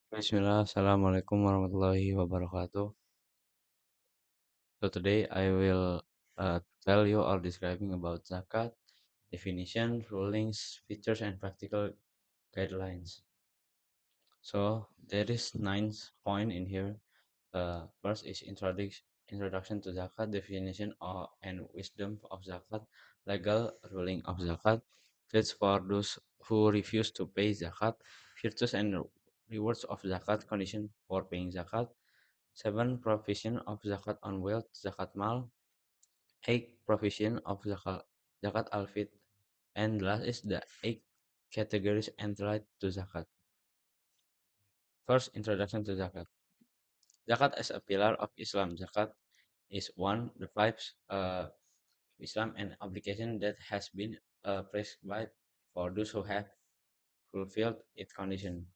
Bismillah, Assalamualaikum warahmatullahi wabarakatuh. So today I will tell you or describing about zakat, definition, rulings, features, and practical guidelines. So there is nine point in here. First is introduction to zakat, definition and wisdom of zakat, legal ruling of zakat, traits for those who refuse to pay zakat, virtues and rewards of zakat, condition for paying zakat. 7. Provision of zakat on wealth, zakat mal. 8. Provision of zakat al-fit. And last is the 8 categories entitled to zakat. First, introduction to zakat. Zakat as a pillar of Islam. Zakat is one the five Islam and obligation that has been prescribed for those who have fulfilled its condition.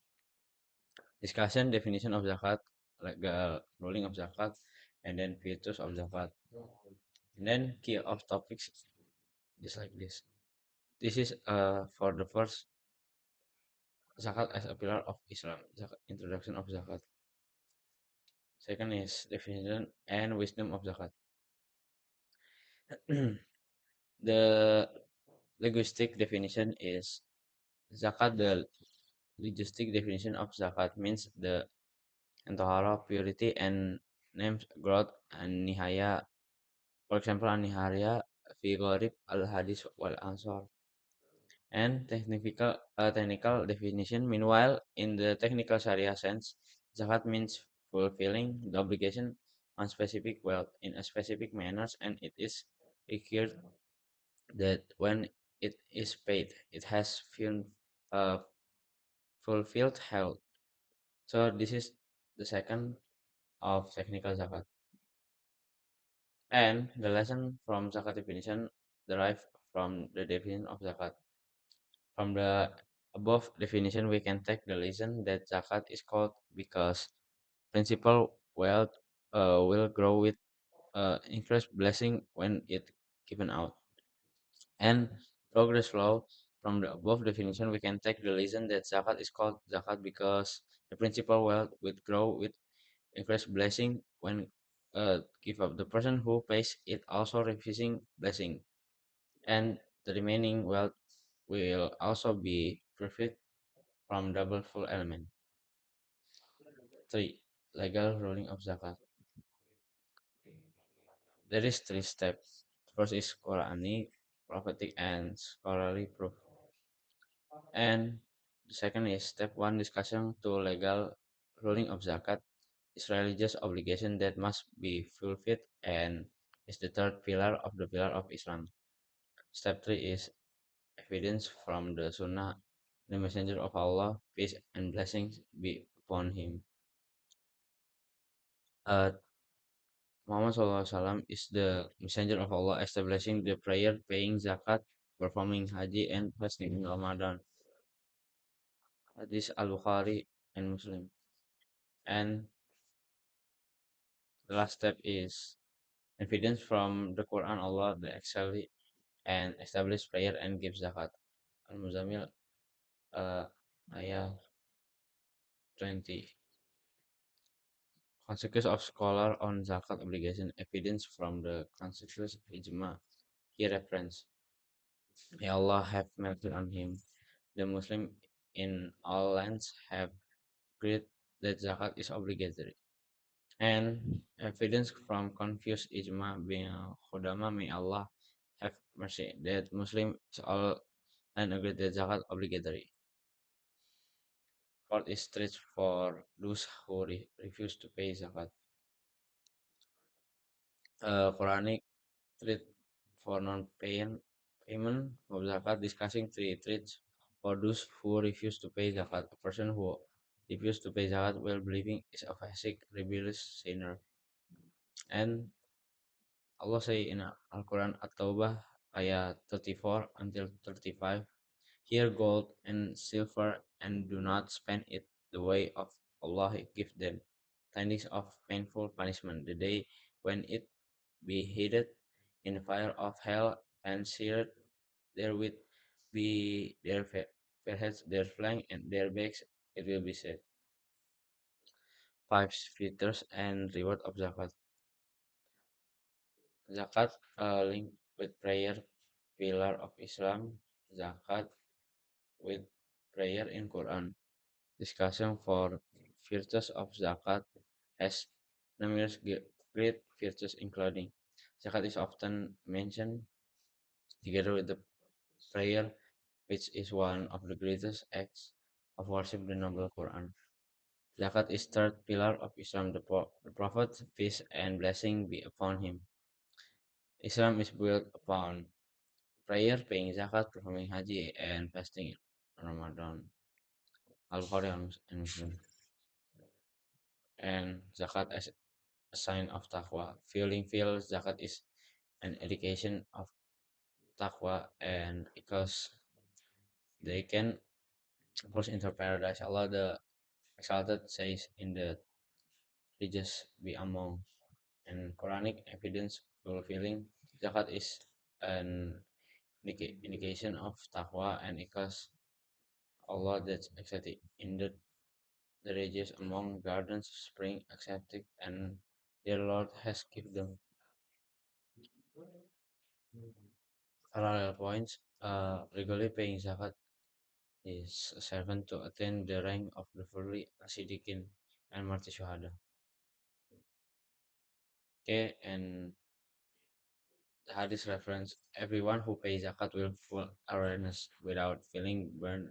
Discussion definition of zakat, like the ruling of zakat, and then features of zakat. And then key of topics just like this. This is for the first zakat as a pillar of Islam. Introduction of zakat. Second is definition and wisdom of zakat. The linguistic definition is zakat. The linguistic definition of zakat means the entahara purity and names growth and nihaya. For example, nihaya fi gharib al hadis wal ansar. And technical definition. Meanwhile, in the technical Sharia sense, zakat means fulfilling the obligation on specific wealth in a specific manners, and it is required that when it is paid, it has uh, fulfilled health. So this is the second of technical zakat. And the lesson from zakat definition derived from the definition of zakat. From the above definition, we can take the lesson that zakat is called because principal wealth will grow with increased blessing when it given out. And progress flow. From the above definition, we can take the lesson that zakat is called zakat because the principal wealth will grow with increased blessing when give up. The person who pays it also receiving blessing, and the remaining wealth will also be profit from double full element. 3. Legal ruling of zakat. There is three steps. First is Quranic, prophetic, and scholarly proof. And the second is step one discussion to legal ruling of zakat is religious obligation that must be fulfilled and is the third pillar of the pillar of Islam. Step three is evidence from the Sunnah, the Messenger of Allah, peace and blessings be upon him. Uh, Muhammad SAW is the messenger of Allah, establishing the prayer, paying zakat, performing haji, and fasting in Ramadan. Hadis Al-Bukhari and Muslim. And the last step is evidence from the Quran, Allah, the actually and establish prayer and give zakat. Al-Muzammil, uh, ayah 20. Consequence of scholar on zakat obligation, evidence from the consensus ijma. Key reference. May Allah have mercy on him. The Muslim in all lands have agreed that zakat is obligatory. And evidence from Confucius Ijma bin Khudama, may Allah have mercy, that Muslim is all and agreed that zakat obligatory. Fourth is strict for those who refuse to pay zakat. Quranic treat for payment of zakat, discussing three treats for those who refuse to pay zakat. A person who refuses to pay zakat while believing is a fasik, rebellious sinner. And Allah say in Al-Quran At-Taubah ayat 34 until 35, here gold and silver and do not spend it the way of Allah give them. Tidings of painful punishment, the day when it be heated in the fire of hell and seared therewith be their foreheads, their flank, and their backs, it will be said. five features and reward of zakat. Zakat linked with prayer, pillar of Islam. Zakat with prayer in Quran. Discussion for virtues of zakat has numerous great virtues including zakat is often mentioned together with the prayer, which is one of the greatest acts of worship in the Noble Quran. Zakat is third pillar of Islam. The Prophet, peace and blessing be upon him. Islam is built upon prayer, paying zakat, performing haji, and fasting in Ramadan. Al-Bukhari and Muslim. And zakat as a sign of taqwa. Feel zakat is an education of taqwa and because they can push into paradise. Allah the Exalted says in the religious be among and Quranic evidence fulfilling zakat is an indication of taqwa and because Allah that's accepted in the rages among gardens of spring accepted and their Lord has given them parallel points. Regularly paying zakat is a servant to attain the rank of the fully Asidikin and Marti Shuhada. Okay, and the hadith reference everyone who pays zakat will full awareness without feeling burned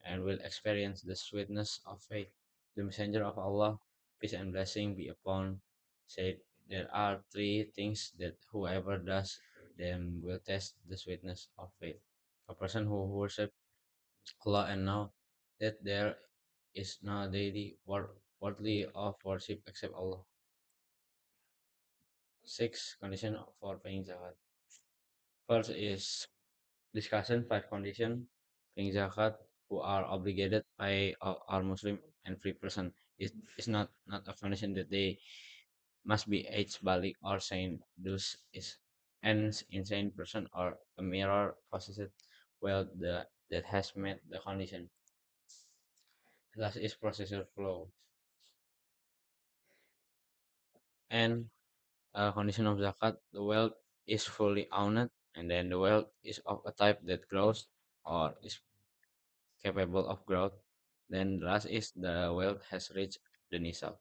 and will experience the sweetness of faith. The Messenger of Allah, peace and blessing be upon, said, there are three things that whoever does them will test the sweetness of faith. A person who worships Allah and know that there is no deity worthy of worship except Allah. Six condition for paying zakat. First is discussion five condition paying zakat who are obligated by are Muslim and free person. It's not a condition that they must be age balik or sane. This is an insane person or a mirror possessed well that has met the condition. Last is processor flow and condition of zakat. The wealth is fully owned and then the wealth is of a type that grows or is capable of growth. Then last is the wealth has reached the nisab.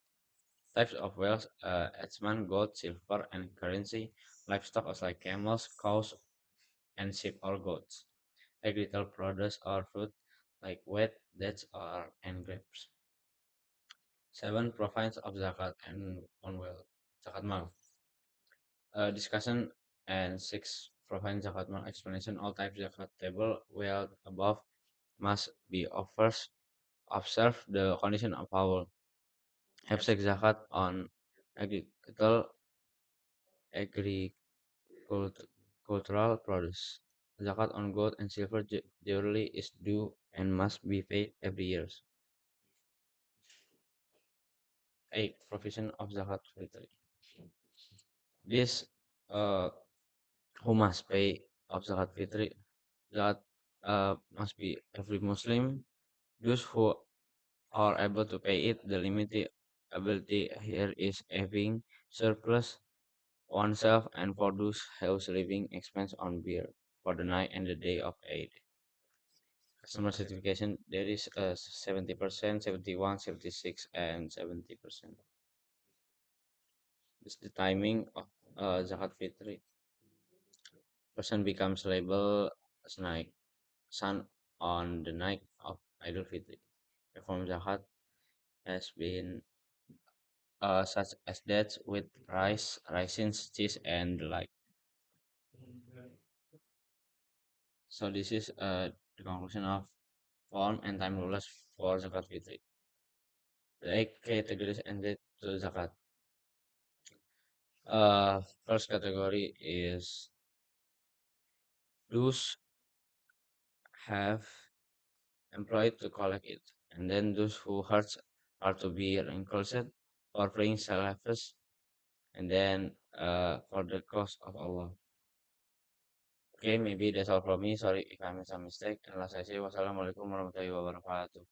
Types of wealth, Etzman, gold, silver, and currency. Livestock is like camels, cows, and sheep or goats. Agricultural produce or fruit like wheat, dates, or and grapes. Seven provides of zakat and on wealth. Zakat mal. Discussion and six provide zakat mal explanation. All types zakat table wealth above must be observe the condition of our abstract zakat on agricultural agricultural produce. Zakat on gold and silver generally is due and must be paid every year. 8. Provision of zakat fitri. This who must pay of zakat fitri. Zakat must be every Muslim. Those who are able to pay it, the limited ability here is having surplus oneself and for those whose living expense on beer for the night and the day of Eid. Customer certification there is 70%, 71, 76, and 70%. This is the timing of Zakat Fitri. Person becomes liable as night sun on the night of Idul Fitri. Perform Zakat has been such as that with rice, raisins, cheese, and the like. So this is the conclusion of form and time rules for Zakat Fitri. The eight categories ended to Zakat. First category is those have employed to collect it, and then those who hurts are to be included for paying salafis, and then for the cause of Allah. Okay, maybe that's all from me. Sorry if I made some mistake. And last I say, wassalamualaikum warahmatullahi wabarakatuh.